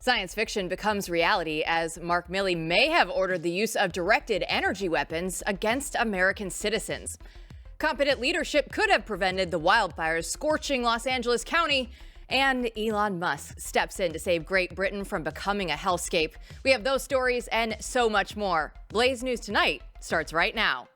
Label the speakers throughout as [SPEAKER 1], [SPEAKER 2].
[SPEAKER 1] Science fiction becomes reality as Mark Milley may have ordered the use of directed energy weapons against American citizens. Competent leadership could have prevented the wildfires scorching Los Angeles County, and Elon Musk steps in to save Great Britain from becoming a hellscape. We have those stories and so much more. Blaze News Tonight starts right now.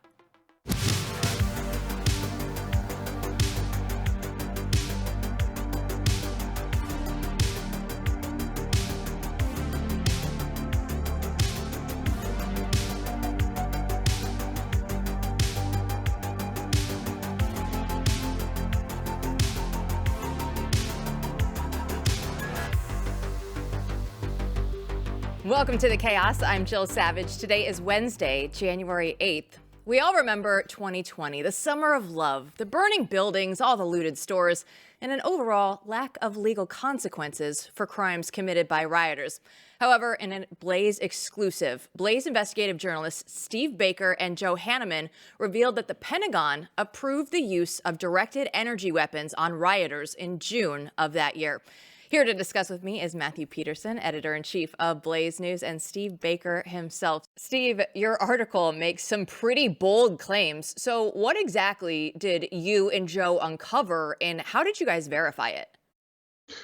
[SPEAKER 1] Welcome to the chaos. I'm Jill Savage. Today is Wednesday, January 8th. We all remember 2020, the summer of love, the burning buildings, all the looted stores, and an overall lack of legal consequences for crimes committed by rioters. However, in a Blaze exclusive, Blaze investigative journalists Steve Baker and Joe Hanneman revealed that the Pentagon approved the use of directed energy weapons on rioters in June of that year. Here to discuss with me is Matthew Peterson, editor-in-chief of Blaze News, and Steve Baker himself. Steve, your article makes some pretty bold claims. So what exactly did you and Joe uncover, and how did you guys verify it?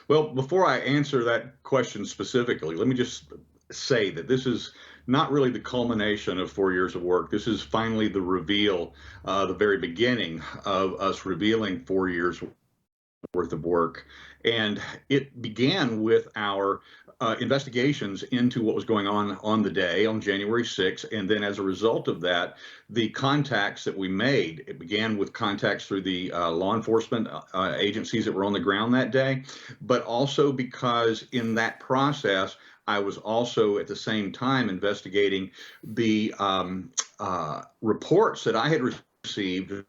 [SPEAKER 2] Well, before I answer that question specifically, let me just say that this is not really the culmination of 4 years of work. This is finally the reveal, the very beginning of us revealing 4 years worth of work. And it began with our investigations into what was going on the day on January 6th. And then as a result of that, the contacts that we made, it began with contacts through the law enforcement agencies that were on the ground that day, but also because in that process, I was also at the same time investigating the reports that I had received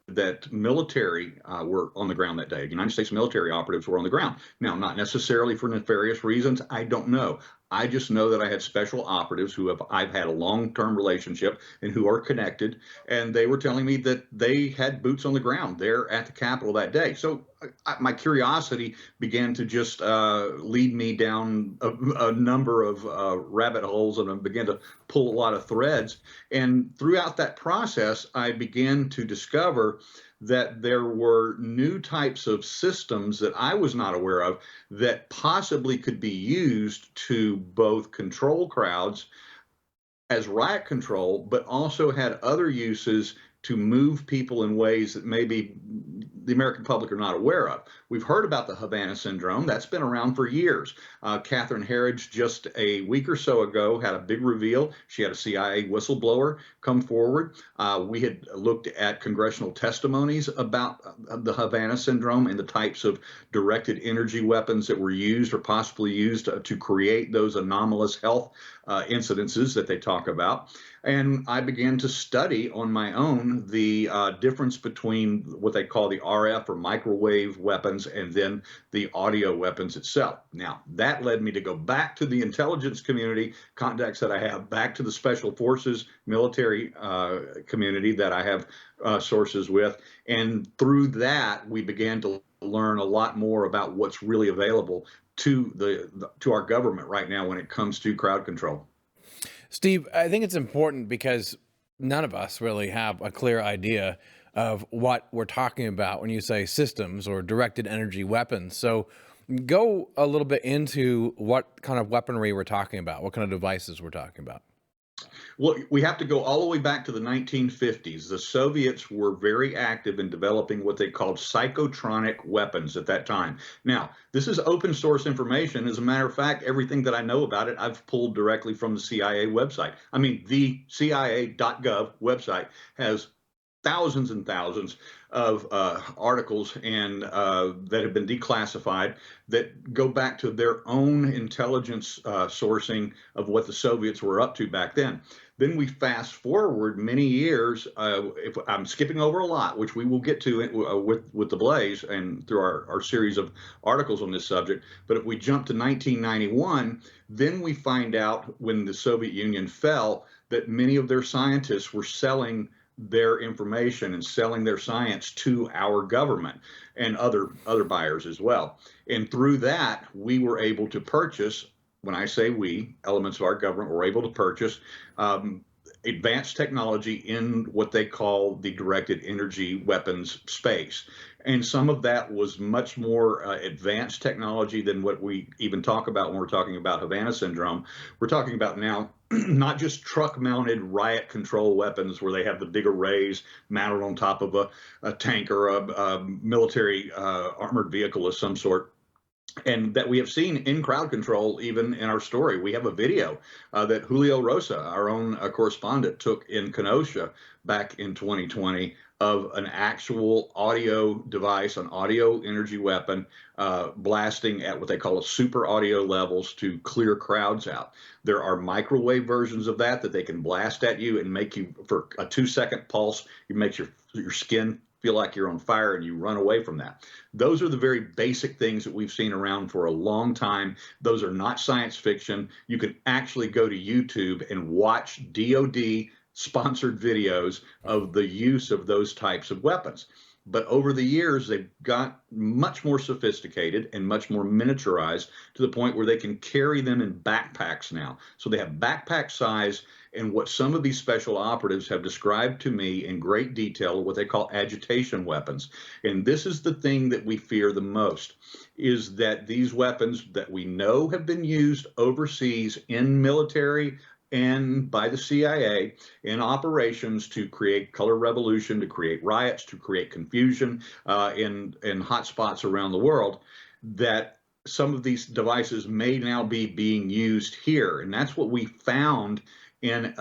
[SPEAKER 2] that military were on the ground that day. United States military operatives were on the ground. Now, not necessarily for nefarious reasons. I don't know. I just know that I had special operatives who I've had a long-term relationship and who are connected, and they were telling me that they had boots on the ground there at the Capitol that day. So my curiosity began to just lead me down a number of rabbit holes, and I began to pull a lot of threads. And throughout that process, I began to discover that there were new types of systems that I was not aware of that possibly could be used to both control crowds as riot control, but also had other uses to move people in ways that maybe the American public are not aware of. We've heard about the Havana syndrome. That's been around for years. Catherine Herridge, just a week or so ago, had a big reveal. She had a CIA whistleblower come forward. We had looked at congressional testimonies about the Havana syndrome and the types of directed energy weapons that were used or possibly used to create those anomalous health incidences that they talk about. And I began to study on my own the difference between what they call the RF or microwave weapons and then the audio weapons itself. Now, that led me to go back to the intelligence community contacts that I have, back to the special forces military community that I have sources with. And through that, we began to learn a lot more about what's really available to our government right now when it comes to crowd control.
[SPEAKER 3] Steve, I think it's important because none of us really have a clear idea of what we're talking about when you say systems or directed energy weapons. So go a little bit into what kind of weaponry we're talking about, what kind of devices we're talking about.
[SPEAKER 2] Well, we have to go all the way back to the 1950s. The Soviets were very active in developing what they called psychotronic weapons at that time. Now, this is open source information. As a matter of fact, everything that I know about it, I've pulled directly from the CIA website. I mean, the CIA.gov website has thousands and thousands of articles and that have been declassified that go back to their own intelligence sourcing of what the Soviets were up to back then. Then we fast forward many years. If I'm skipping over a lot, which we will get to with the Blaze and through our series of articles on this subject. But if we jump to 1991, then we find out when the Soviet Union fell that many of their scientists were selling their information and selling their science to our government and other buyers as well. And through that, we were able to purchase when I say we, elements of our government were able to purchase um, advanced technology in what they call the directed energy weapons space. And some of that was much more advanced technology than what we even talk about when we're talking about Havana syndrome. We're talking about now not just truck mounted riot control weapons where they have the big arrays mounted on top of a tank or a military armored vehicle of some sort, and that we have seen in crowd control. Even in our story, we have a video that Julio Rosa, our own correspondent, took in Kenosha back in 2020 of an actual audio device, an audio energy weapon, blasting at what they call a super audio levels to clear crowds out. There are microwave versions of that they can blast at you and make you, for a 2-second pulse, it makes your skin feel like you're on fire and you run away from that. Those are the very basic things that we've seen around for a long time. Those are not science fiction. You can actually go to YouTube and watch DoD sponsored videos of the use of those types of weapons. But over the years, they've got much more sophisticated and much more miniaturized to the point where they can carry them in backpacks now. So they have backpack size, and what some of these special operatives have described to me in great detail, what they call agitation weapons. And this is the thing that we fear the most, is that these weapons that we know have been used overseas in military and by the CIA in operations to create color revolution, to create riots, to create confusion in hot spots around the world, that some of these devices may now be being used here. And that's what we found in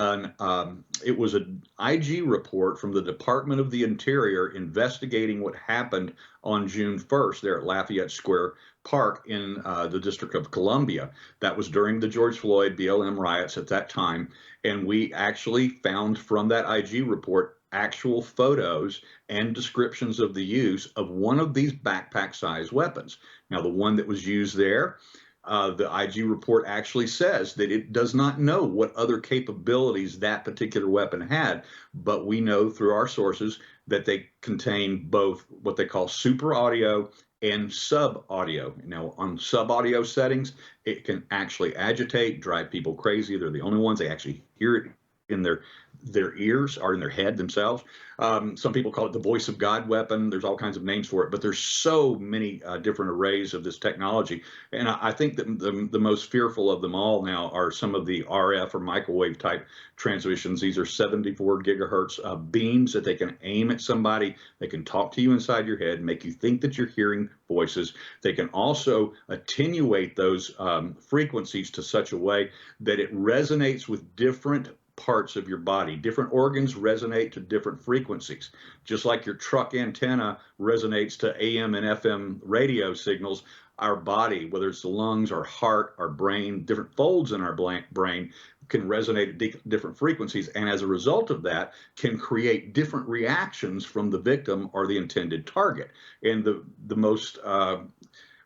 [SPEAKER 2] it was an IG report from the Department of the Interior investigating what happened on June 1st there at Lafayette Square Park in the District of Columbia. That was during the George Floyd BLM riots at that time. And we actually found from that IG report actual photos and descriptions of the use of one of these backpack-sized weapons. Now, the one that was used there, the IG report actually says that it does not know what other capabilities that particular weapon had, but we know through our sources that they contain both what they call super audio and sub audio. Now, on sub audio settings, it can actually agitate, drive people crazy. They're the only ones, they actually hear it in their ears or in their head themselves. Some people call it the voice of God weapon. There's all kinds of names for it, but there's so many different arrays of this technology. And I think that the most fearful of them all now are some of the RF or microwave type transmissions. These are 74 gigahertz beams that they can aim at somebody. They can talk to you inside your head, make you think that you're hearing voices. They can also attenuate those frequencies to such a way that it resonates with different parts of your body. Different organs resonate to different frequencies. Just like your truck antenna resonates to AM and FM radio signals, our body, whether it's the lungs, our heart, our brain, different folds in our brain can resonate at different frequencies. And as a result of that, can create different reactions from the victim or the intended target. And the most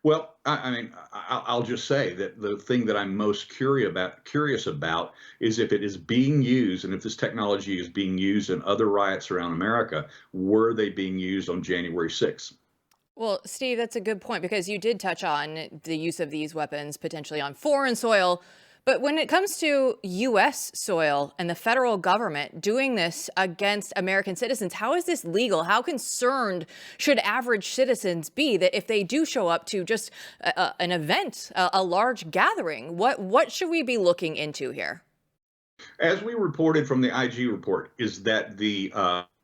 [SPEAKER 2] well, I mean, I'll just say that the thing that I'm most curious about is if it is being used, and if this technology is being used in other riots around America, were they being used on January 6th?
[SPEAKER 1] Well, Steve, that's a good point, because you did touch on the use of these weapons potentially on foreign soil. But when it comes to U.S. soil and the federal government doing this against American citizens, how is this legal? How concerned should average citizens be that if they do show up to just an event, a large gathering, what should we be looking into here?
[SPEAKER 2] As we reported from the IG report, is that the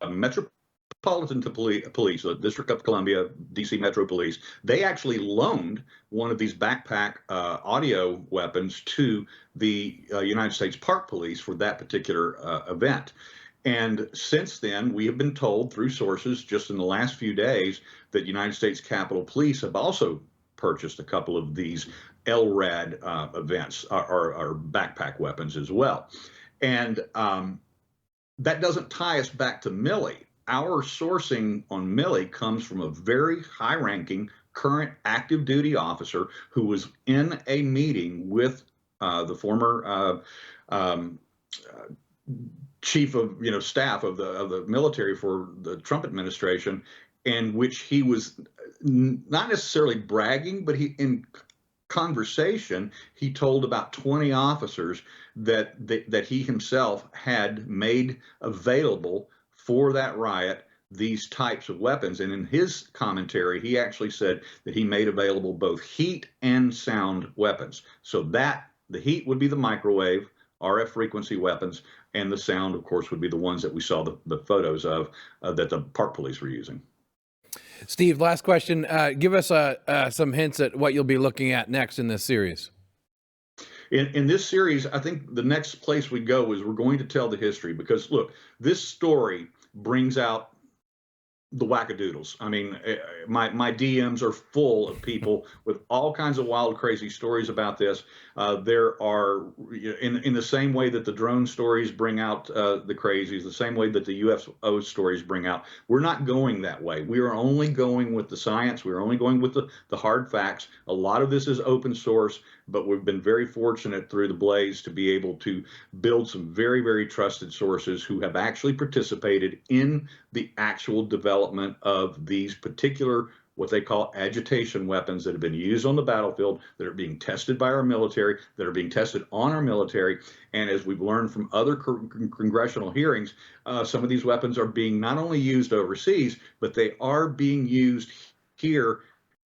[SPEAKER 2] Metropolitan Police, the District of Columbia, DC Metro Police, they actually loaned one of these backpack audio weapons to the United States Park Police for that particular event. And since then, we have been told through sources just in the last few days that United States Capitol Police have also purchased a couple of these LRAD events or backpack weapons as well. And that doesn't tie us back to Milley. Our sourcing on Milley comes from a very high-ranking current active duty officer who was in a meeting with the former chief of staff of the military for the Trump administration, in which he was not necessarily bragging, but he in conversation, he told about 20 officers that he himself had made available for that riot these types of weapons. And in his commentary, he actually said that he made available both heat and sound weapons. So that the heat would be the microwave, RF frequency weapons, and the sound, of course, would be the ones that we saw the photos of that the park police were using.
[SPEAKER 3] Steve, last question. Give us some hints at what you'll be looking at next in this series.
[SPEAKER 2] In this series, I think the next place we go is we're going to tell the history, because look, this story brings out the wackadoodles. I mean, my DMs are full of people with all kinds of wild, crazy stories about this. There are, in the same way that the drone stories bring out the crazies, the same way that the UFO stories bring out. We're not going that way. We are only going with the science. We're only going with the hard facts. A lot of this is open source, but we've been very fortunate through the Blaze to be able to build some very, very trusted sources who have actually participated in the actual development of these particular, what they call agitation weapons, that have been used on the battlefield, that are being tested by our military, that are being tested on our military. And as we've learned from other congressional hearings, some of these weapons are being not only used overseas, but they are being used here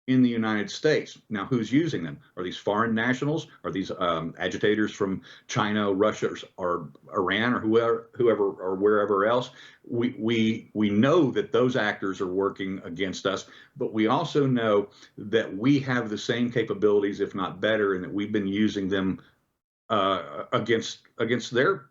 [SPEAKER 2] in the United States. Now, who's using them? Are these foreign nationals? Are these agitators from China, Russia, or Iran, or whoever or wherever else? We know that those actors are working against us, but we also know that we have the same capabilities, if not better, and that we've been using them against their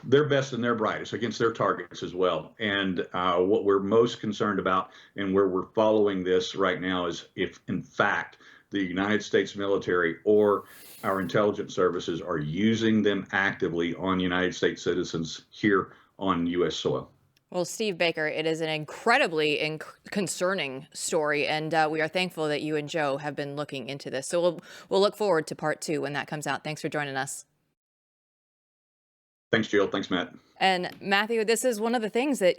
[SPEAKER 2] their best and their brightest, against their targets as well. And what we're most concerned about, and where we're following this right now, is if in fact the United States military or our intelligence services are using them actively on United States citizens here on U.S. soil.
[SPEAKER 1] Well, Steve Baker, it is an incredibly concerning story, and we are thankful that you and Joe have been looking into this. So we'll look forward to part 2 when that comes out. Thanks for joining us.
[SPEAKER 2] Thanks, Jill. Thanks, Matt.
[SPEAKER 1] And Matthew, this is one of the things that,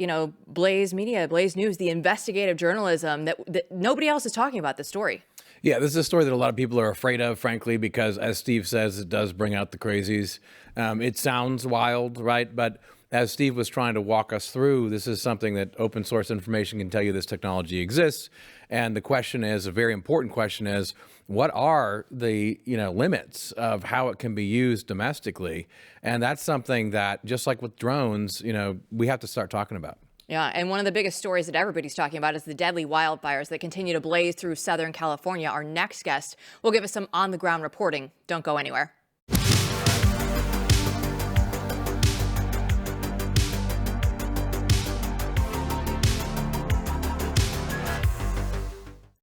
[SPEAKER 1] Blaze Media, Blaze News, the investigative journalism that nobody else is talking about the story.
[SPEAKER 3] Yeah, this is a story that a lot of people are afraid of, frankly, because as Steve says, it does bring out the crazies. It sounds wild, right? But as Steve was trying to walk us through, this is something that open source information can tell you this technology exists. And the question is, a very important question is, what are the limits of how it can be used domestically? And that's something that, just like with drones, we have to start talking about.
[SPEAKER 1] Yeah, and one of the biggest stories that everybody's talking about is the deadly wildfires that continue to blaze through Southern California. Our next guest will give us some on-the-ground reporting. Don't go anywhere.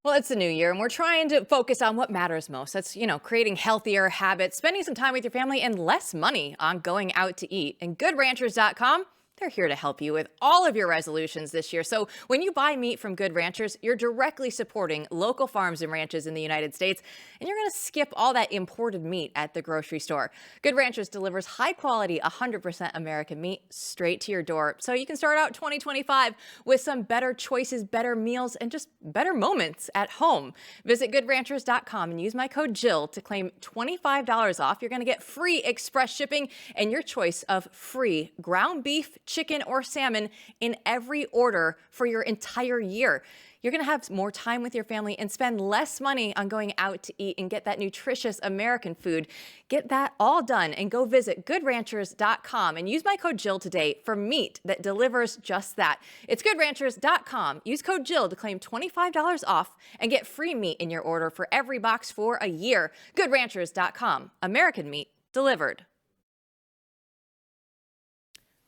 [SPEAKER 1] Well, it's the new year, and we're trying to focus on what matters most. That's, creating healthier habits, spending some time with your family, and less money on going out to eat. And GoodRanchers.com, they're here to help you with all of your resolutions this year. So when you buy meat from Good Ranchers, you're directly supporting local farms and ranches in the United States, and you're going to skip all that imported meat at the grocery store. Good Ranchers delivers high-quality, 100% American meat straight to your door, so you can start out 2025 with some better choices, better meals, and just better moments at home. Visit GoodRanchers.com and use my code Jill to claim $25 off. You're going to get free express shipping and your choice of free ground beef, chicken, or salmon in every order for your entire year. You're going to have more time with your family and spend less money on going out to eat and get that nutritious American food. Get that all done and go visit GoodRanchers.com and use my code Jill today for meat that delivers just that. It's GoodRanchers.com. Use code Jill to claim $25 off and get free meat in your order for every box for a year. GoodRanchers.com. American meat delivered.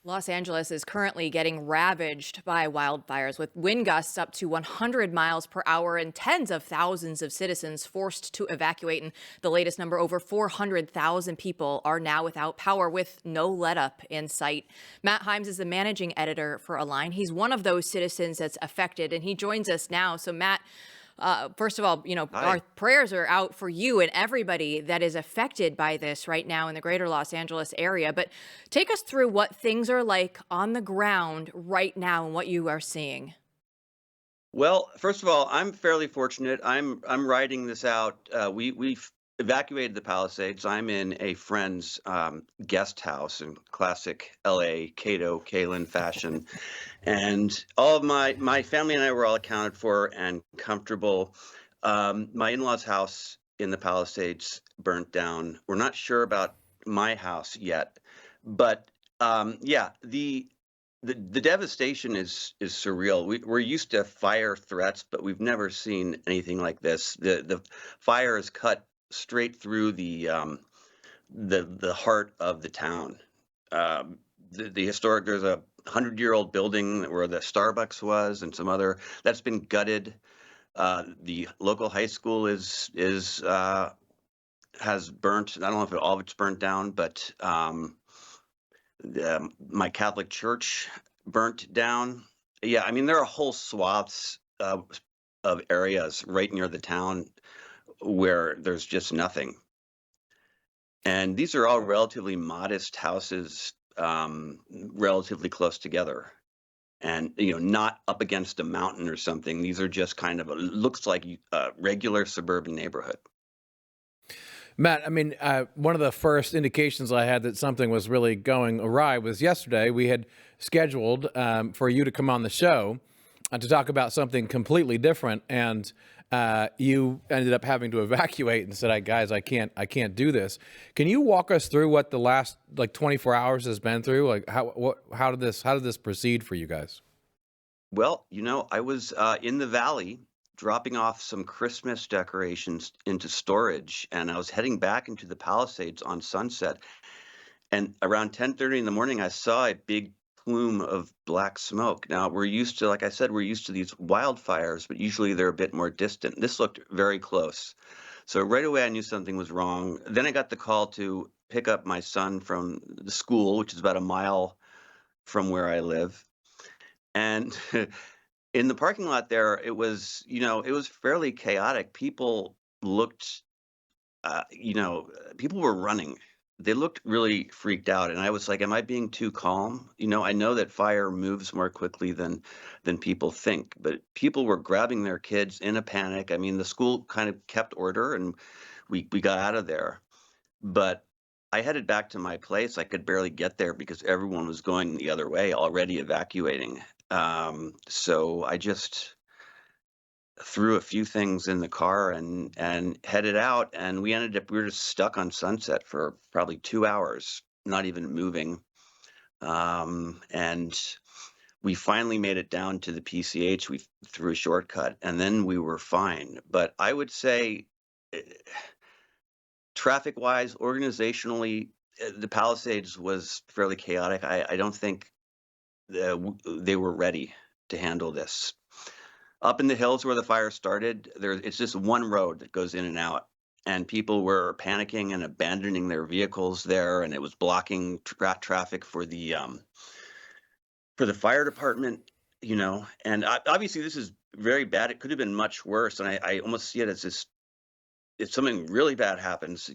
[SPEAKER 1] Los Angeles is currently getting ravaged by wildfires, with wind gusts up to 100 miles per hour and tens of thousands of citizens forced to evacuate. And the latest number, over 400,000 people are now without power, with no let-up in sight. Matt Himes is the managing editor for Align. He's one of those citizens that's affected, and he joins us now. So, Matt, first of all, our prayers are out for you and everybody that is affected by this right now in the greater Los Angeles area. But take us through what things are like on the ground right now and what you are seeing.
[SPEAKER 4] Well, first of all, I'm fairly fortunate. I'm riding this out. We've evacuated the Palisades. I'm in a friend's guest house in classic L.A. Cato Kalin fashion, and all of my family and I were all accounted for and comfortable. My in-laws' house in the Palisades burnt down. We're not sure about my house yet, but yeah, the devastation is surreal. We're used to fire threats, but we've never seen anything like this. The fire is cut straight through the heart of the town. The historic there's a 100-year-old building where the Starbucks was and some other that's been gutted. The local high school is has burnt. I don't know if all of it's burnt down, but my Catholic church burnt down. Yeah, I mean there are whole swaths of areas right near the town where there's just nothing. And these are all relatively modest houses, relatively close together, and not up against a mountain or something. These are just kind of looks like a regular suburban neighborhood.
[SPEAKER 3] Matt, I mean, one of the first indications I had that something was really going awry was yesterday. We had scheduled for you to come on the show to talk about something completely different, and you ended up having to evacuate and said, "Guys, I can't do this." Can you walk us through what the last 24 hours has been through? Like, how did this proceed for you guys?
[SPEAKER 4] Well, I was in the valley dropping off some Christmas decorations into storage, and I was heading back into the Palisades on Sunset. And around 10:30 in the morning, I saw a big plume of black smoke. Now, we're used to, like I said, we're used to these wildfires, but usually they're a bit more distant. This looked very close. So right away, I knew something was wrong. Then I got the call to pick up my son from the school, which is about a mile from where I live. And in the parking lot there, it was fairly chaotic. Looked, people were running. They looked really freaked out, and I was like, "Am I being too calm?" I know that fire moves more quickly than people think, but people were grabbing their kids in a panic. I mean, the school kind of kept order, and we got out of there. But I headed back to my place. I could barely get there because everyone was going the other way, already evacuating. So I just threw a few things in the car and headed out, and we were just stuck on Sunset for probably 2 hours, not even moving. And we finally made it down to the PCH. We threw a shortcut, and then we were fine. But I would say, eh, traffic wise, organizationally, the Palisades was fairly chaotic. I don't think they were ready to handle this. Up in the hills where the fire started, it's just one road that goes in and out, and people were panicking and abandoning their vehicles there, and it was blocking traffic for the fire department. And obviously this is very bad. It could have been much worse, and I almost see it as this. If something really bad happens,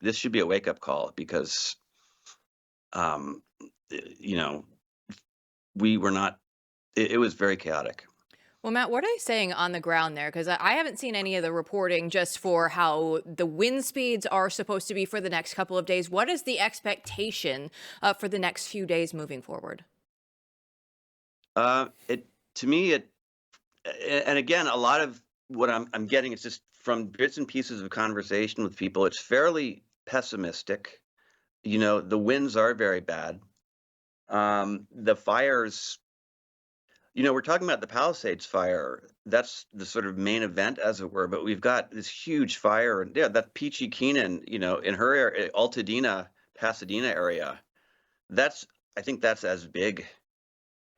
[SPEAKER 4] this should be a wake up call because, um, you know, we were not. It was very chaotic.
[SPEAKER 1] Well, Matt, what are they saying on the ground there? Because I haven't seen any of the reporting just for how the wind speeds are supposed to be for the next couple of days. What is the expectation for the next few days moving forward?
[SPEAKER 4] It to me it and again a lot of what I'm getting is just from bits and pieces of conversation with people. It's fairly pessimistic. The winds are very bad. The fires. We're talking about the Palisades fire. That's the sort of main event, as it were. But we've got this huge fire, and yeah, that Peachy Keenan, in her area, Altadena, Pasadena area. That's I think that's as big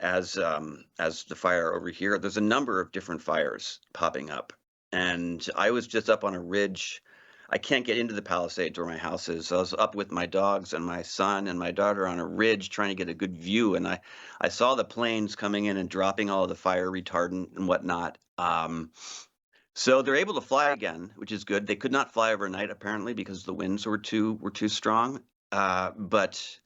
[SPEAKER 4] as the fire over here. There's a number of different fires popping up, and I was just up on a ridge. I can't get into the Palisades where my house is. So I was up with my dogs and my son and my daughter on a ridge trying to get a good view, and I saw the planes coming in and dropping all of the fire retardant and whatnot. So they're able to fly again, which is good. They could not fly overnight apparently because the winds were too strong. But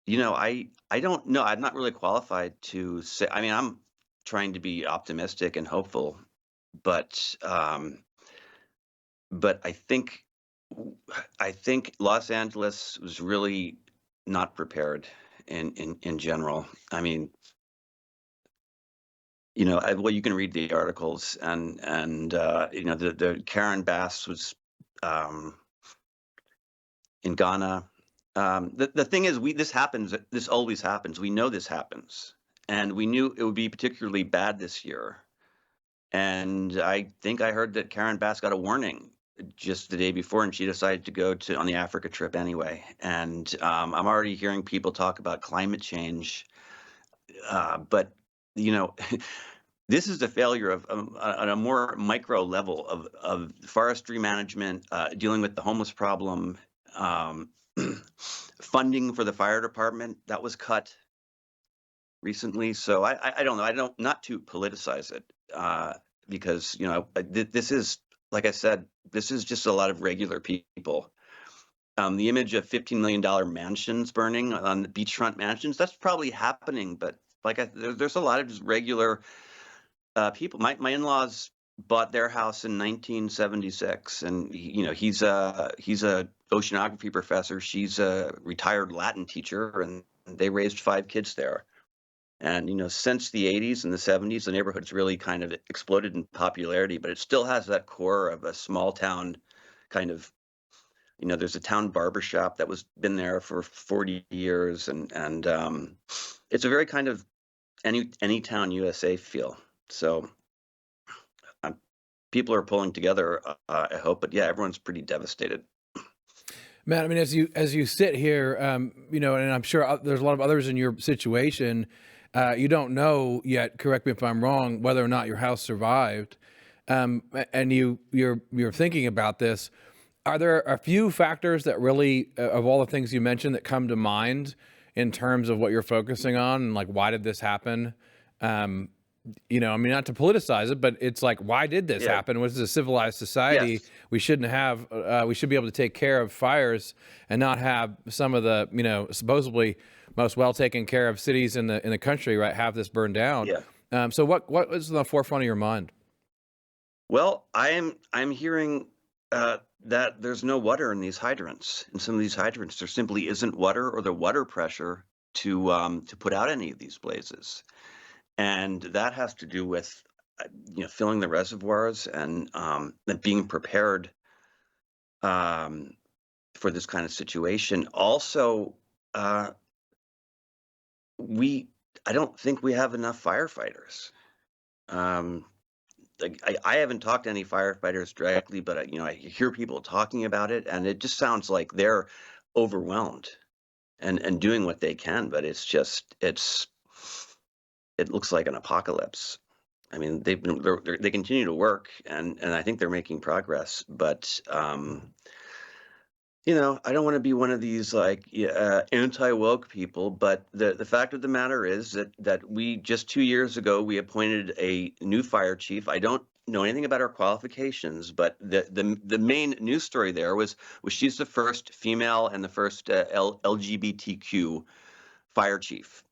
[SPEAKER 4] I don't know. I'm not really qualified to say. I mean, trying to be optimistic and hopeful, but I think Los Angeles was really not prepared in general. I mean, well, you can read the articles, and the Karen Bass was um, in Ghana. The thing is, this happens. This always happens. We know this happens, and we knew it would be particularly bad this year. And I think I heard that Karen Bass got a warning just the day before, and she decided to go on the Africa trip anyway. And I'm already hearing people talk about climate change, but you know, this is the failure of on a more micro level of forestry management, dealing with the homeless problem, funding for the fire department that was cut recently. So I don't know. I don't, not to politicize it, because this is, like I said, this is just a lot of regular people. The image of $15 million mansions burning on the beachfront mansions, that's probably happening, but there's a lot of just regular people. My in-laws bought their house in 1976, and he's a oceanography professor. She's a retired Latin teacher, and they raised 5 kids there. And since the 80s and the 70s, the neighborhood's really kind of exploded in popularity, but it still has that core of a small town kind of. There's a town barbershop that was been there for 40 years, and it's a very kind of any town USA feel. So people are pulling together, I hope, but yeah, everyone's pretty devastated.
[SPEAKER 3] Matt, I mean, as you sit here, and I'm sure there's a lot of others in your situation. You don't know yet, correct me if I'm wrong, whether or not your house survived, and you're thinking about this. Are there a few factors that really, of all the things you mentioned, that come to mind in terms of what you're focusing on, and like, why did this happen? I mean, not to politicize it, but it's like, why did this happen? This is a civilized society.
[SPEAKER 4] Yes.
[SPEAKER 3] We shouldn't have, we should be able to take care of fires and not have some of the, supposedly most well taken care of cities in the country, right, have this burned down.
[SPEAKER 4] Yeah.
[SPEAKER 3] So what was on the forefront of your mind?
[SPEAKER 4] Well, I'm hearing that there's no water in these hydrants. In some of these hydrants, there simply isn't water, or the water pressure to put out any of these blazes. And that has to do with filling the reservoirs and being prepared for this kind of situation. Also, I don't think we have enough firefighters. I haven't talked to any firefighters directly, but I hear people talking about it, and it just sounds like they're overwhelmed and doing what they can, but it looks like an apocalypse. I mean, they continue to work, and I think they're making progress, but I don't want to be one of these anti-woke people, but the fact of the matter is that we just 2 years ago we appointed a new fire chief. I don't know anything about her qualifications, but the main news story there was she's the first female and the first LGBTQ fire chief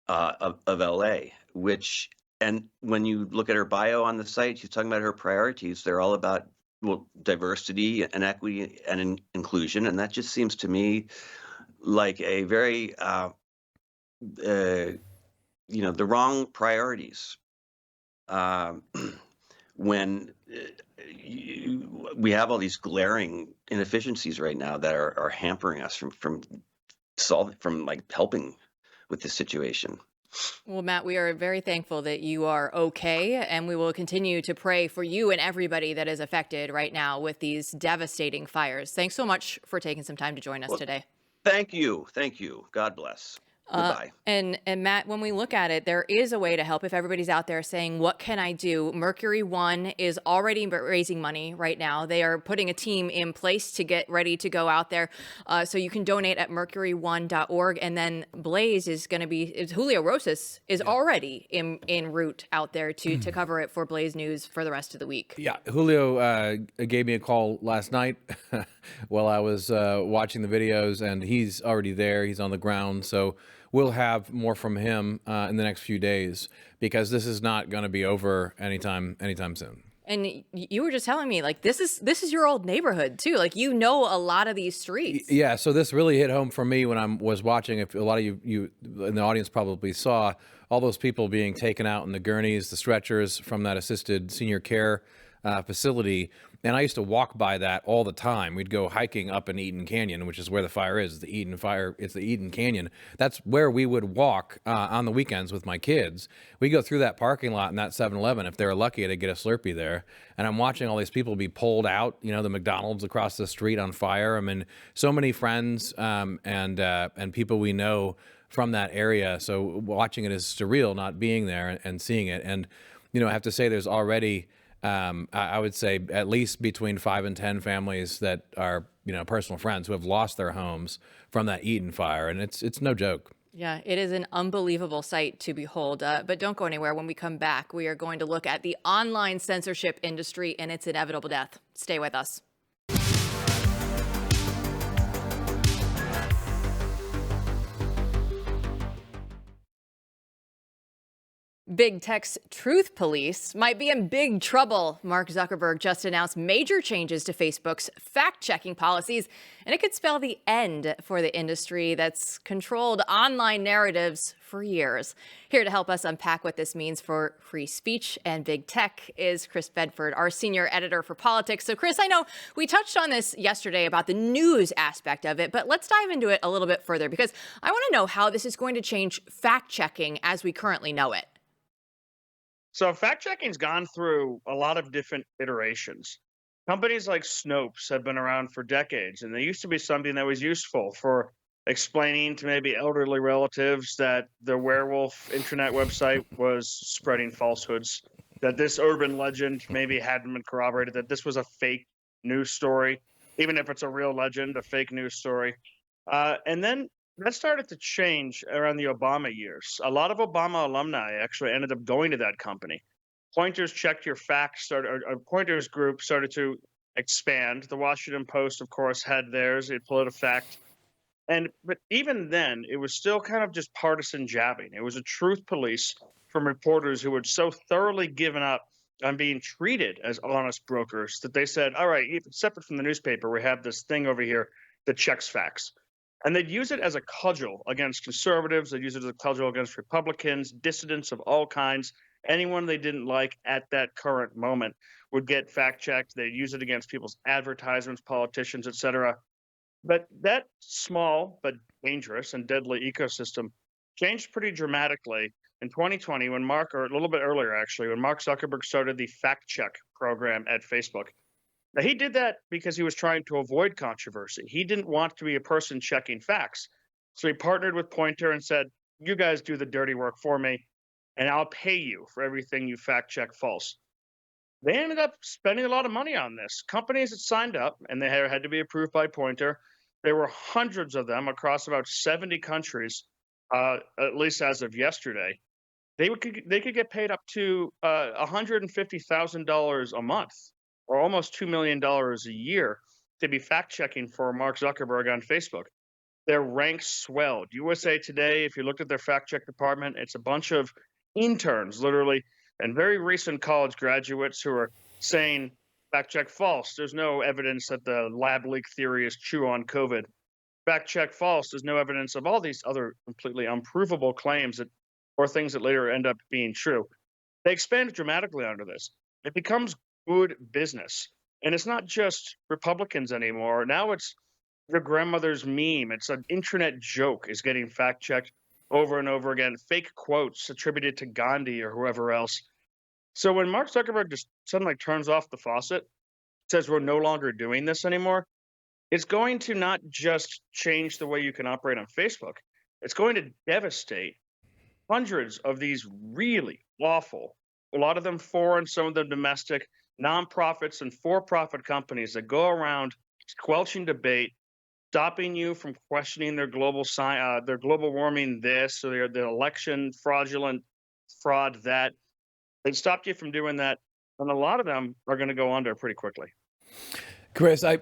[SPEAKER 4] of LA, and when you look at her bio on the site, she's talking about her priorities. They're all about diversity and equity and inclusion, and that just seems to me like a very the wrong priorities when we have all these glaring inefficiencies right now that are hampering us from helping with this situation.
[SPEAKER 1] Well, Matt, we are very thankful that you are okay, and we will continue to pray for you and everybody that is affected right now with these devastating fires. Thanks so much for taking some time to join us today.
[SPEAKER 4] Thank you. God bless. Goodbye.
[SPEAKER 1] And Matt, when we look at it, there is a way to help if everybody's out there saying, what can I do? Mercury One is already raising money right now. They are putting a team in place to get ready to go out there. So you can donate at mercury1.org. And then Blaze is going to be, Julio Rosas is already en route out there to cover it for Blaze News for the rest of the week.
[SPEAKER 3] Yeah, Julio gave me a call last night while I was watching the videos, and he's already there. He's on the ground. So we'll have more from him in the next few days, because this is not going to be over anytime soon.
[SPEAKER 1] And you were just telling me, like, this is your old neighborhood too. Like, you know a lot of these streets.
[SPEAKER 3] Yeah, so this really hit home for me when I was watching. If a lot of you in the audience probably saw all those people being taken out in the gurneys, the stretchers from that assisted senior care facility. And I used to walk by that all the time. We'd go hiking up in Eaton Canyon, which is where the fire is. It's the Eaton Canyon. That's where we would walk on the weekends with my kids. We go through that parking lot in that 7-Eleven. If they were lucky to get a Slurpee there. And I'm watching all these people be pulled out. You know, the McDonald's across the street on fire. I mean, so many friends and people we know from that area. So watching it is surreal, not being there and seeing it. And, you know, I have to say there's already, I would say at least between 5 and 10 families that are, you know, personal friends who have lost their homes from that Eaton fire. And it's no joke.
[SPEAKER 1] Yeah, it is an unbelievable sight to behold. But don't go anywhere. When we come back, we are going to look at the online censorship industry and its inevitable death. Stay with us. Big Tech's Truth Police might be in big trouble. Mark Zuckerberg just announced major changes to Facebook's fact-checking policies, and it could spell the end for the industry that's controlled online narratives for years. Here to help us unpack what this means for free speech and big tech is Chris Bedford, our senior editor for politics. So Chris, I know we touched on this yesterday about the news aspect of it, but let's dive into it a little bit further, because I want to know how this is going to change fact-checking as we currently know it.
[SPEAKER 5] So fact-checking's gone through a lot of different iterations. Companies like Snopes have been around for decades, and they used to be something that was useful for explaining to maybe elderly relatives that the werewolf internet website was spreading falsehoods, that this urban legend maybe hadn't been corroborated, that this was a fake news story, even if it's a real legend, a fake news story. And then that started to change around the Obama years. A lot of Obama alumni actually ended up going to that company. Pointers Check Your Facts Pointers group started to expand. The Washington Post, of course, had theirs, PolitiFact. But even then, it was still kind of just partisan jabbing. It was a truth police from reporters who had so thoroughly given up on being treated as honest brokers that they said, all right, separate from the newspaper, we have this thing over here that checks facts. And they'd use it as a cudgel against conservatives. They'd use it as a cudgel against Republicans, dissidents of all kinds. Anyone they didn't like at that current moment would get fact-checked. They'd use it against people's advertisements, politicians, etc. But that small but dangerous and deadly ecosystem changed pretty dramatically in 2020 when or a little bit earlier actually, when Mark Zuckerberg started the fact check program at Facebook. Now, he did that because he was trying to avoid controversy. He didn't want to be a person checking facts. So he partnered with Pointer and said, you guys do the dirty work for me, and I'll pay you for everything you fact check false. They ended up spending a lot of money on this. Companies that signed up, and they had to be approved by Pointer. There were hundreds of them across about 70 countries, at least as of yesterday. They could get paid up to $150,000 a month, or almost $2 million a year, to be fact-checking for Mark Zuckerberg on Facebook. Their ranks swelled. USA Today, if you looked at their fact-check department, it's a bunch of interns, literally, and very recent college graduates who are saying, fact-check false. There's no evidence that the lab leak theory is true on COVID. Fact-check false. There's no evidence of all these other completely unprovable claims or things that later end up being true. They expand dramatically under this. It becomes good business. And it's not just Republicans anymore. Now it's your grandmother's meme. It's an internet joke is getting fact-checked over and over again. Fake quotes attributed to Gandhi or whoever else. So when Mark Zuckerberg just suddenly turns off the faucet, says we're no longer doing this anymore, it's going to not just change the way you can operate on Facebook. It's going to devastate hundreds of these really lawful, a lot of them foreign, some of them domestic, nonprofits and for-profit companies that go around squelching debate, stopping you from questioning their global warming this, or their election fraudulent fraud that. They stopped you from doing that, and a lot of them are going to go under pretty quickly.
[SPEAKER 3] Chris, I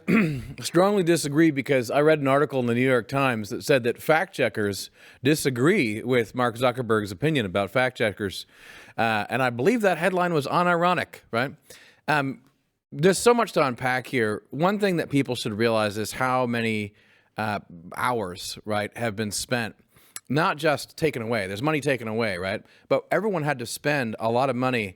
[SPEAKER 3] strongly disagree because I read an article in the New York Times that said that fact checkers disagree with Mark Zuckerberg's opinion about fact checkers. And I believe that headline was unironic, right? There's so much to unpack here. One thing that people should realize is how many hours, right, have been spent, not just taken away. There's money taken away, right? But everyone had to spend a lot of money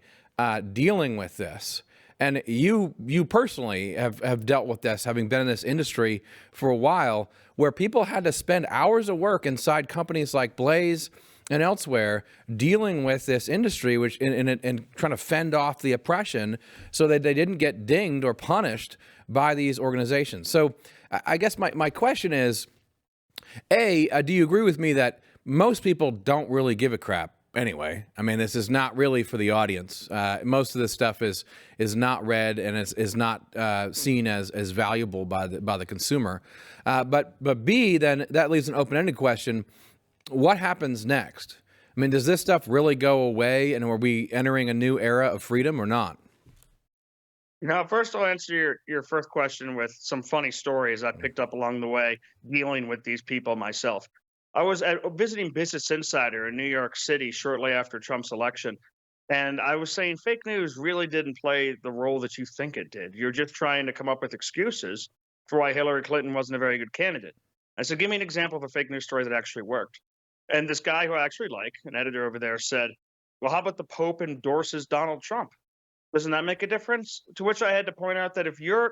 [SPEAKER 3] dealing with this. And you personally have dealt with this, having been in this industry for a while, where people had to spend hours of work inside companies like Blaze and elsewhere dealing with this industry, which and trying to fend off the oppression so that they didn't get dinged or punished by these organizations. So I guess my question is, do you agree with me that most people don't really give a crap anyway? I mean, this is not really for the audience. Most of this stuff is not read and is not seen as valuable by the consumer. But B, then that leaves an open-ended question. What happens next? I mean, does this stuff really go away, and are we entering a new era of freedom or not?
[SPEAKER 5] First I'll answer your first question with some funny stories I picked up along the way dealing with these people myself. I was visiting Business Insider in New York City shortly after Trump's election, and I was saying fake news really didn't play the role that you think it did. You're just trying to come up with excuses for why Hillary Clinton wasn't a very good candidate. I said, give me an example of a fake news story that actually worked. And this guy who I actually like, an editor over there, said, well, how about the Pope endorses Donald Trump? Doesn't that make a difference? To which I had to point out that if you're a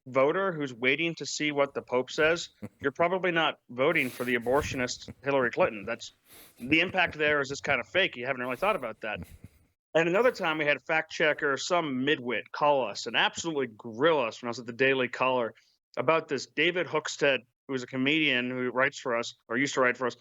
[SPEAKER 5] voter who's waiting to see what the Pope says, you're probably not voting for the abortionist Hillary Clinton. That's the impact there is just kind of fake. You haven't really thought about that. And another time we had a fact checker, some midwit, call us and absolutely grill us when I was at the Daily Caller about this David Hookstead, who is a comedian who writes for us or used to write for us,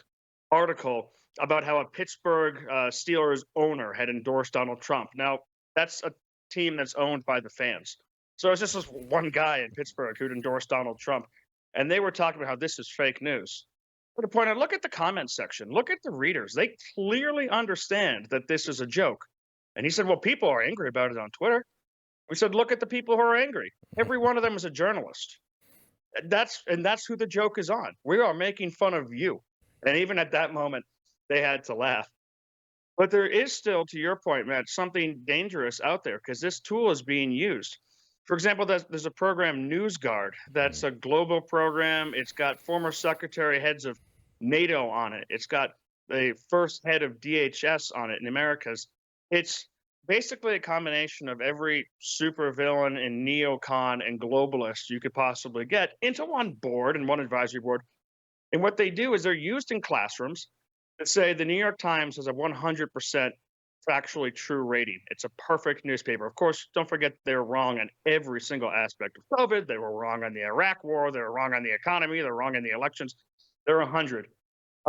[SPEAKER 5] article about how a Pittsburgh Steelers owner had endorsed Donald Trump. Now, that's a team that's owned by the fans. So it's just this one guy in Pittsburgh who'd endorsed Donald Trump. And they were talking about how this is fake news. But to point out, look at the comment section. Look at the readers. They clearly understand that this is a joke. And he said, well, people are angry about it on Twitter. We said, look at the people who are angry. Every one of them is a journalist. That's who the joke is on. We are making fun of you. And even at that moment, they had to laugh. But there is still, to your point, Matt, something dangerous out there because this tool is being used. For example, there's a program, NewsGuard, that's a global program. It's got former secretary heads of NATO on it. It's got the first head of DHS on it in the Americas. It's basically a combination of every supervillain and neocon and globalist you could possibly get into one board and one advisory board. And what they do is they're used in classrooms that say the New York Times has a 100% factually true rating. It's a perfect newspaper. Of course, don't forget they're wrong on every single aspect of COVID. They were wrong on the Iraq war. They were wrong on the economy. They're wrong on the elections. They're 100.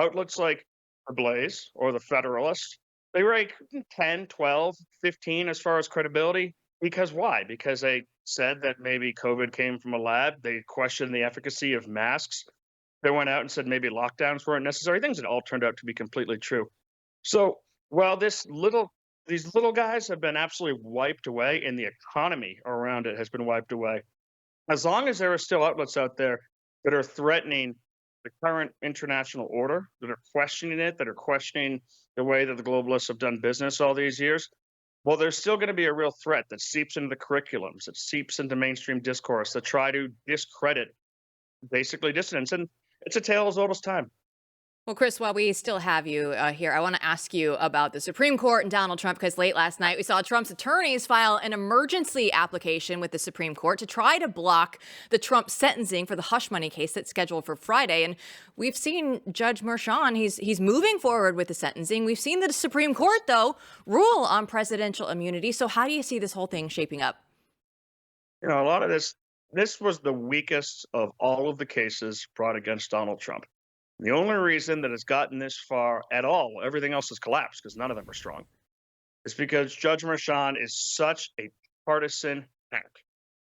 [SPEAKER 5] Outlets like The Blaze or The Federalist, they rank 10, 12, 15 as far as credibility. Because why? Because they said that maybe COVID came from a lab. They questioned the efficacy of masks. They went out and said maybe lockdowns weren't necessary, things that all turned out to be completely true. So while these little guys have been absolutely wiped away and the economy around it has been wiped away, as long as there are still outlets out there that are threatening the current international order, that are questioning it, that are questioning the way that the globalists have done business all these years, well, there's still going to be a real threat that seeps into the curriculums, that seeps into mainstream discourse, that try to discredit basically dissidents. And it's a tale as old as time.
[SPEAKER 1] Well, Chris, while we still have you here, I want to ask you about the Supreme Court and Donald Trump, because late last night we saw Trump's attorneys file an emergency application with the Supreme Court to try to block the Trump sentencing for the hush money case that's scheduled for Friday. And we've seen Judge Merchan, he's moving forward with the sentencing. We've seen the Supreme Court, though, rule on presidential immunity. So how do you see this whole thing shaping up?
[SPEAKER 5] A lot of this was the weakest of all of the cases brought against Donald Trump. The only reason that it's gotten this far at all, everything else has collapsed because none of them are strong, is because Judge Merchan is such a partisan hack,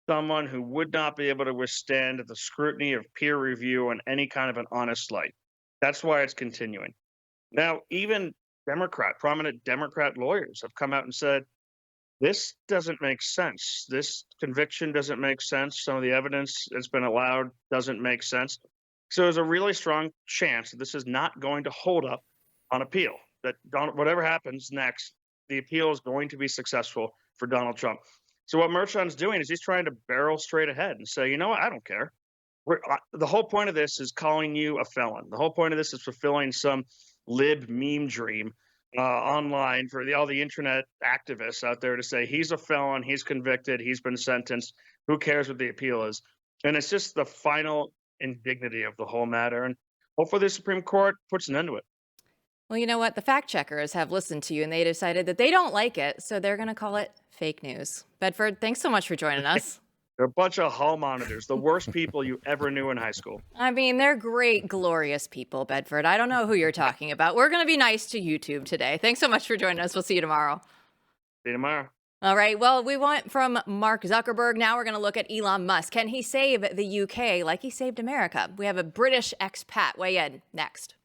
[SPEAKER 5] someone who would not be able to withstand the scrutiny of peer review in any kind of an honest light. That's why it's continuing. Now, even prominent Democrat lawyers have come out and said, this doesn't make sense. This conviction doesn't make sense. Some of the evidence that's been allowed doesn't make sense. So there's a really strong chance that this is not going to hold up on appeal. That whatever happens next, the appeal is going to be successful for Donald Trump. So what Merchan's doing is he's trying to barrel straight ahead and say, you know what, I don't care. The whole point of this is calling you a felon. The whole point of this is fulfilling some lib meme dream online for all the internet activists out there to say he's a felon, he's convicted, he's been sentenced. Who cares what the appeal is? And it's just the final indignity of the whole matter. And hopefully the Supreme Court puts an end to it.
[SPEAKER 1] Well, you know what? The fact checkers have listened to you and they decided that they don't like it, so they're going to call it fake news. Bedford, thanks so much for joining us.
[SPEAKER 5] They're a bunch of hall monitors, the worst people you ever knew in high school.
[SPEAKER 1] I mean, they're great, glorious people, Bedford. I don't know who you're talking about. We're going to be nice to YouTube today. Thanks so much for joining us. We'll see you tomorrow.
[SPEAKER 5] See you tomorrow.
[SPEAKER 1] All right. Well, we went from Mark Zuckerberg. Now we're going to look at Elon Musk. Can he save the UK like he saved America? We have a British expat weigh in next.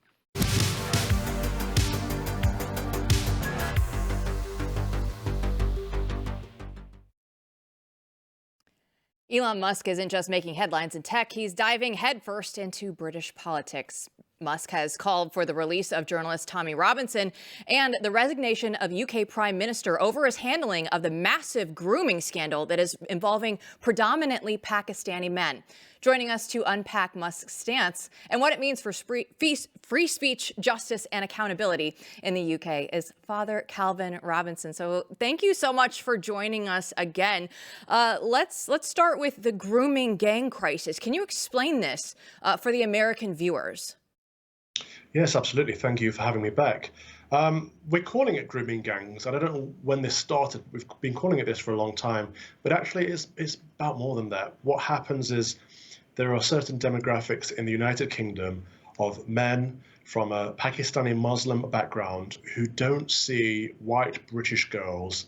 [SPEAKER 1] Elon Musk isn't just making headlines in tech, he's diving headfirst into British politics. Musk has called for the release of journalist Tommy Robinson and the resignation of UK Prime Minister over his handling of the massive grooming scandal that is involving predominantly Pakistani men. Joining us to unpack Musk's stance and what it means for free speech, justice, and accountability in the UK is Father Calvin Robinson. So thank you so much for joining us again. Let's start with the grooming gang crisis. Can you explain this for the American viewers?
[SPEAKER 6] Yes, absolutely. Thank you for having me back. We're calling it grooming gangs, and I don't know when this started. We've been calling it this for a long time, but actually it's about more than that. What happens is there are certain demographics in the United Kingdom of men from a Pakistani Muslim background who don't see white British girls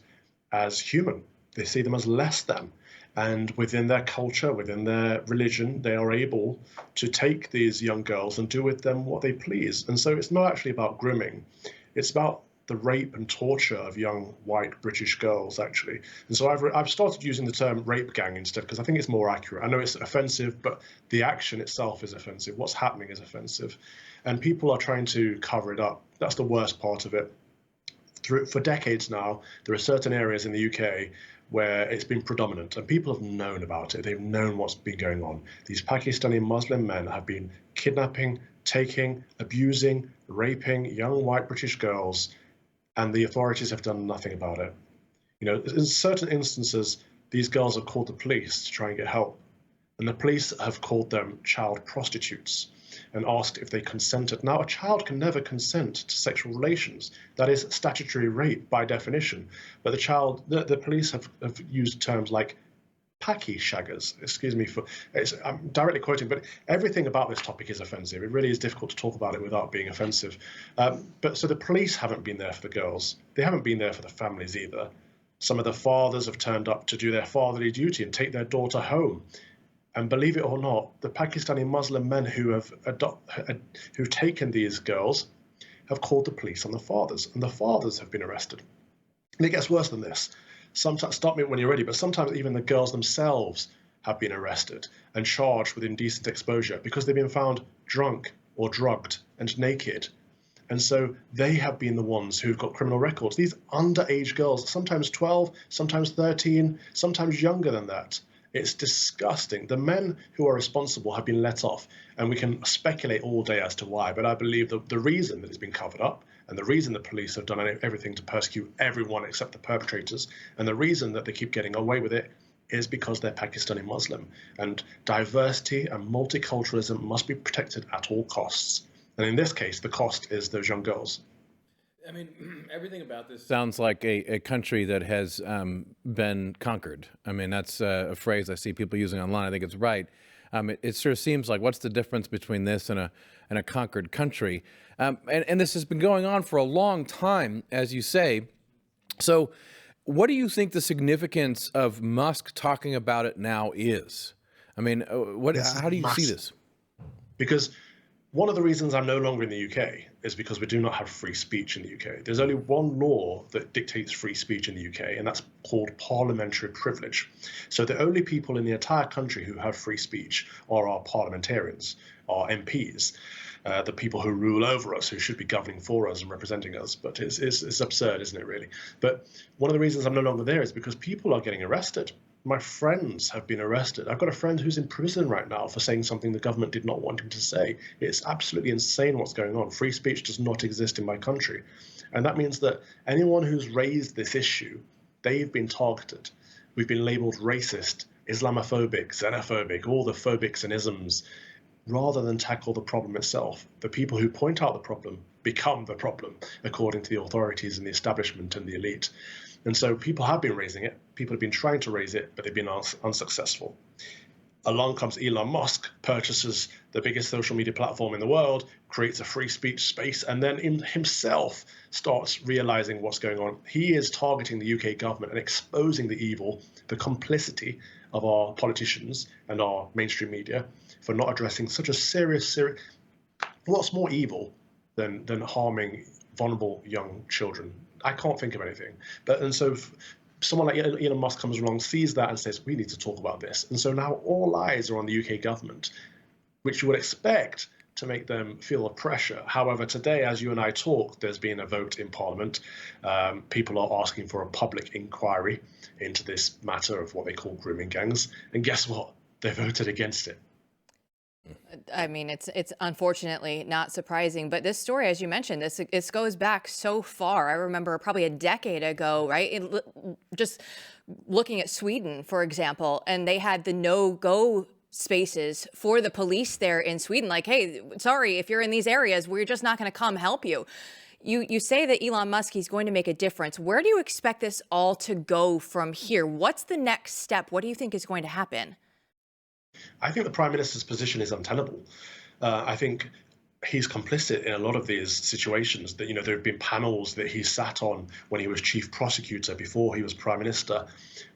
[SPEAKER 6] as human. They see them as less than. And within their culture, within their religion, they are able to take these young girls and do with them what they please. And so it's not actually about grooming. It's about the rape and torture of young white British girls, actually. And so I've started using the term rape gang instead, because I think it's more accurate. I know it's offensive, but the action itself is offensive. What's happening is offensive. And people are trying to cover it up. That's the worst part of it. For decades now, there are certain areas in the UK where it's been predominant and people have known about it. They've known what's been going on. These Pakistani Muslim men have been kidnapping, taking, abusing, raping young white British girls, and the authorities have done nothing about it. You know, in certain instances, these girls have called the police to try and get help, and the police have called them child prostitutes and asked if they consented. Now, a child can never consent to sexual relations. That is statutory rape by definition. But the police have used terms like packy shaggers. Excuse me for, I'm directly quoting, but everything about this topic is offensive. It really is difficult to talk about it without being offensive. But so the police haven't been there for the girls. They haven't been there for the families either. Some of the fathers have turned up to do their fatherly duty and take their daughter home. And believe it or not, the Pakistani Muslim men who've taken these girls have called the police on the fathers, and the fathers have been arrested. And it gets worse than this. Sometimes, stop me when you're ready, but sometimes even the girls themselves have been arrested and charged with indecent exposure because they've been found drunk or drugged and naked. And so they have been the ones who've got criminal records. These underage girls, sometimes 12, sometimes 13, sometimes younger than that. It's disgusting. The men who are responsible have been let off, and we can speculate all day as to why, but I believe that the reason that it's been covered up, and the reason the police have done everything to persecute everyone except the perpetrators, and the reason that they keep getting away with it is because they're Pakistani Muslim. And diversity and multiculturalism must be protected at all costs. And in this case, the cost is those young girls.
[SPEAKER 3] I mean, everything about this sounds like a country that has been conquered. I mean, that's a phrase I see people using online. I think it's right. It sort of seems like, what's the difference between this and a conquered country? And this has been going on for a long time, as you say. So what do you think the significance of Musk talking about it now is? I mean, how do you see this?
[SPEAKER 6] Because One of the reasons I'm no longer in the UK is because we do not have free speech in the UK. There's only one law that dictates free speech in the UK, and that's called parliamentary privilege. So the only people in the entire country who have free speech are our parliamentarians, our MPs, the people who rule over us, who should be governing for us and representing us. But it's absurd, isn't it, really? But one of the reasons I'm no longer there is because people are getting arrested. My friends have been arrested. I've got a friend who's in prison right now for saying something the government did not want him to say. It's absolutely insane what's going on. Free speech does not exist in my country. And that means that anyone who's raised this issue, they've been targeted. We've been labeled racist, Islamophobic, xenophobic, all the phobics and isms, rather than tackle the problem itself. The people who point out the problem become the problem, according to the authorities and the establishment and the elite. And so people have been raising it. People have been trying to raise it, but they've been unsuccessful. Along comes Elon Musk, purchases the biggest social media platform in the world, creates a free speech space, and then himself starts realizing what's going on. He is targeting the UK government and exposing the evil, the complicity of our politicians and our mainstream media for not addressing such a serious. What's more evil than harming vulnerable young children? I can't think of anything. And so someone like Elon Musk comes along, sees that and says, we need to talk about this. And so now all eyes are on the UK government, which you would expect to make them feel the pressure. However, today, as you and I talk, there's been a vote in Parliament. People are asking for a public inquiry into this matter of what they call grooming gangs. And guess what? They voted against it.
[SPEAKER 1] I mean, it's unfortunately not surprising, but this story, as you mentioned, this goes back so far. I remember probably a decade ago, right? Just looking at Sweden, for example, and they had the no-go spaces for the police there in Sweden. Like, hey, sorry, if you're in these areas, we're just not going to come help you. You say that Elon Musk, he's going to make a difference. Where do you expect this all to go from here? What's the next step? What do you think is going to happen?
[SPEAKER 6] I think the Prime Minister's position is untenable. I think he's complicit in a lot of these situations. That, there have been panels that he sat on when he was chief prosecutor before he was Prime Minister,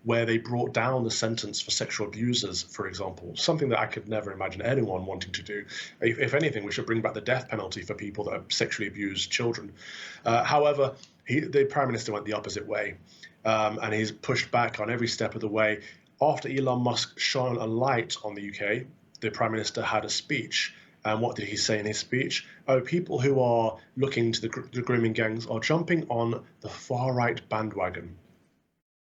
[SPEAKER 6] where they brought down the sentence for sexual abusers, for example, something that I could never imagine anyone wanting to do. If anything, we should bring back the death penalty for people that have sexually abused children. However, the Prime Minister went the opposite way, and he's pushed back on every step of the way. After Elon Musk shone a light on the UK, the Prime Minister had a speech. And what did he say in his speech? Oh, people who are looking to the grooming gangs are jumping on the far-right bandwagon.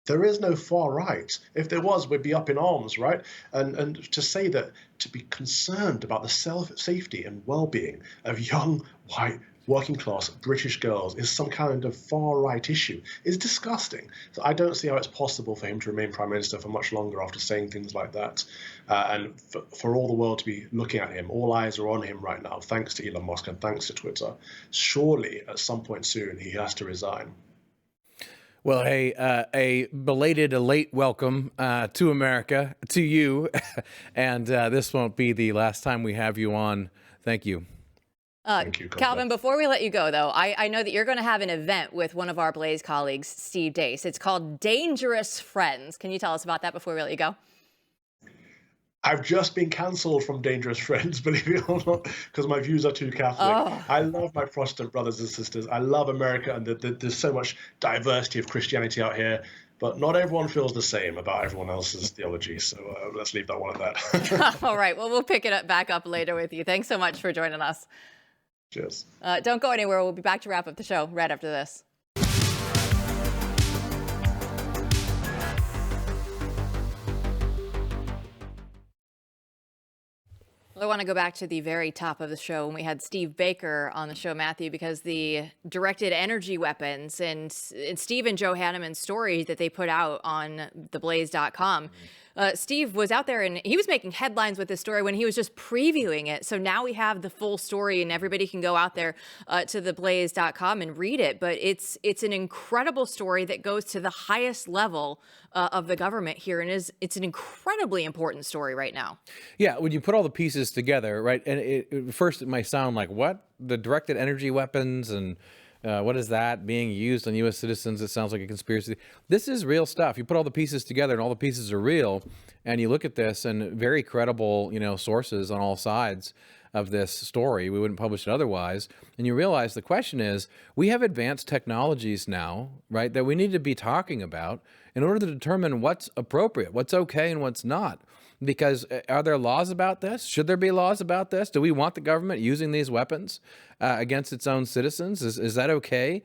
[SPEAKER 6] There is no far right. If there was, we'd be up in arms, right? And to say that, to be concerned about the safety and well-being of young, white, working-class British girls is some kind of far-right issue is disgusting. So I don't see how it's possible for him to remain Prime Minister for much longer after saying things like that. And for all the world to be looking at him, all eyes are on him right now, thanks to Elon Musk and thanks to Twitter. Surely, at some point soon, he has to resign.
[SPEAKER 3] Well, hey, a late welcome to America, to you. And this won't be the last time we have you on. Thank you.
[SPEAKER 6] Thank you,
[SPEAKER 1] Calvin, before we let you go, though, I know that you're going to have an event with one of our Blaze colleagues, Steve Deace. It's called Dangerous Friends. Can you tell us about that before we let you go?
[SPEAKER 6] I've just been cancelled from Dangerous Friends, believe it or not, because my views are too Catholic.
[SPEAKER 1] Oh.
[SPEAKER 6] I love my Protestant brothers and sisters. I love America, and there's so much diversity of Christianity out here. But not everyone feels the same about everyone else's theology. So let's leave that one at that.
[SPEAKER 1] All right. Well, we'll pick it back up later with you. Thanks so much for joining us.
[SPEAKER 6] Cheers.
[SPEAKER 1] Don't go anywhere. We'll be back to wrap up the show right after this. I want to go back to the very top of the show when we had Steve Baker on the show, Matthew, because the directed energy weapons and Steve and Joe Hanneman's story that they put out on theblaze.com. Steve was out there and he was making headlines with this story when he was just previewing it. So now we have the full story and everybody can go out there to theblaze.com and read it. But it's an incredible story that goes to the highest level of the government here. And it's an incredibly important story right now.
[SPEAKER 3] Yeah, when you put all the pieces together, right? And first it might sound like, what? The directed energy weapons and What is that being used on U.S. citizens? It sounds like a conspiracy. This is real stuff. You put all the pieces together, and all the pieces are real. And you look at this, and very credible, sources on all sides of this story. We wouldn't publish it otherwise. And you realize the question is, we have advanced technologies now, right, that we need to be talking about in order to determine what's appropriate, what's okay, and what's not. Because are there laws about this? Should there be laws about this? Do we want the government using these weapons against its own citizens? Is that okay?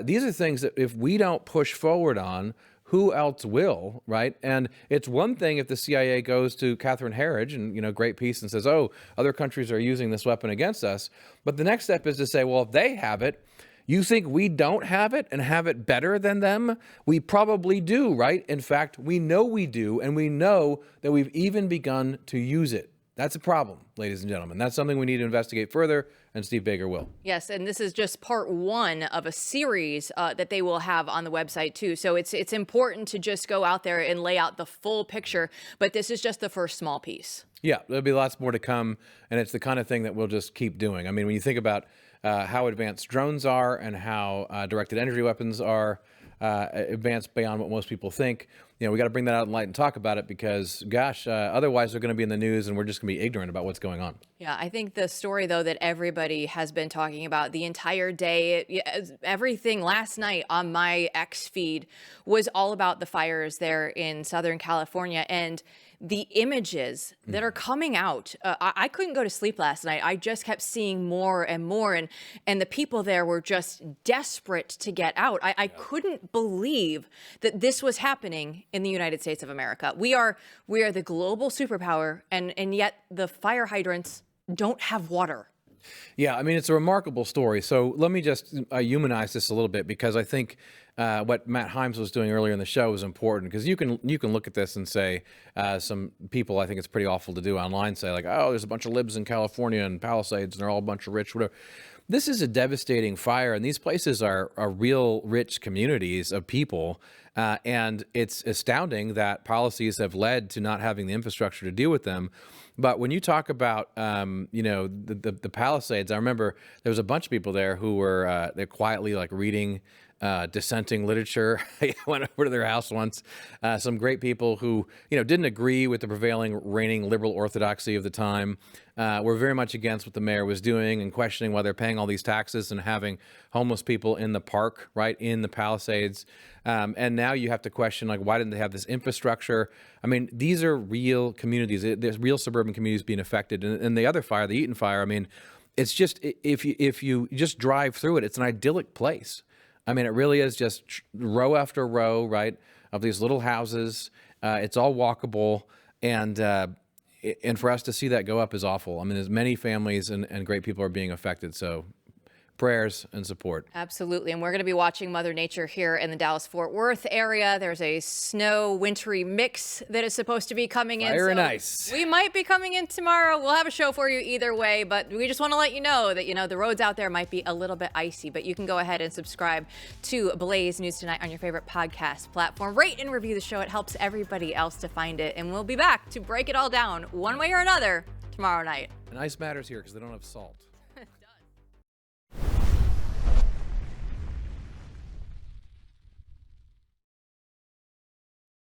[SPEAKER 3] These are things that if we don't push forward on, who else will, right? And it's one thing if the CIA goes to Catherine Herridge and, great peace, and says, oh, other countries are using this weapon against us. But the next step is to say, well, if they have it, you think we don't have it and have it better than them? We probably do, right? In fact, we know we do, and we know that we've even begun to use it. That's a problem, ladies and gentlemen. That's something we need to investigate further, and Steve Baker will.
[SPEAKER 1] Yes, and this is just part one of a series that they will have on the website too. So it's important to just go out there and lay out the full picture, but this is just the first small piece.
[SPEAKER 3] Yeah, there'll be lots more to come, and it's the kind of thing that we'll just keep doing. I mean, when you think about how advanced drones are and how directed energy weapons are advanced beyond what most people think, we got to bring that out in light and talk about it because, gosh, otherwise they're going to be in the news and we're just going to be ignorant about what's going on.
[SPEAKER 1] Yeah, I think the story, though, that everybody has been talking about the entire day, everything last night on my X feed was all about the fires there in Southern California and the images that are coming out. I couldn't go to sleep last night. I just kept seeing more and more, and the people there were just desperate to get out. I couldn't believe that this was happening in the United States of America. We are the global superpower, and yet the fire hydrants don't have water.
[SPEAKER 3] Yeah, I mean, it's a remarkable story. So let me just humanize this a little bit because I think what Matt Himes was doing earlier in the show is important because you can look at this and say some people, I think it's pretty awful to do online, say like, oh, there's a bunch of libs in California and Palisades and they're all a bunch of rich, whatever. This is a devastating fire, and these places are real rich communities of people, and it's astounding that policies have led to not having the infrastructure to deal with them. But when you talk about, the Palisades, I remember there was a bunch of people there who were they're quietly like reading dissenting literature. I went over to their house once. Some great people who, didn't agree with the prevailing reigning liberal orthodoxy of the time. Were very much against what the mayor was doing and questioning why they're paying all these taxes and having homeless people in the park, right, in the Palisades. And now you have to question, like, why didn't they have this infrastructure? I mean, these are real communities. There's real suburban communities being affected. And the other fire, the Eaton fire, I mean, it's just, if you just drive through it, it's an idyllic place. I mean, it really is just row after row, right, of these little houses. It's all walkable. And for us to see that go up is awful. I mean, as many families and great people are being affected. So prayers and support.
[SPEAKER 1] Absolutely. And we're going to be watching Mother Nature here in the Dallas-Fort Worth area. There's a snow wintry mix that is supposed to be coming in.
[SPEAKER 3] Fire and ice.
[SPEAKER 1] We might be coming in tomorrow. We'll have a show for you either way, but we just want to let you know that, the roads out there might be a little bit icy, but you can go ahead and subscribe to Blaze News Tonight on your favorite podcast platform. Rate and review the show. It helps everybody else to find it. And we'll be back to break it all down one way or another tomorrow night.
[SPEAKER 3] And ice matters here because they don't have salt.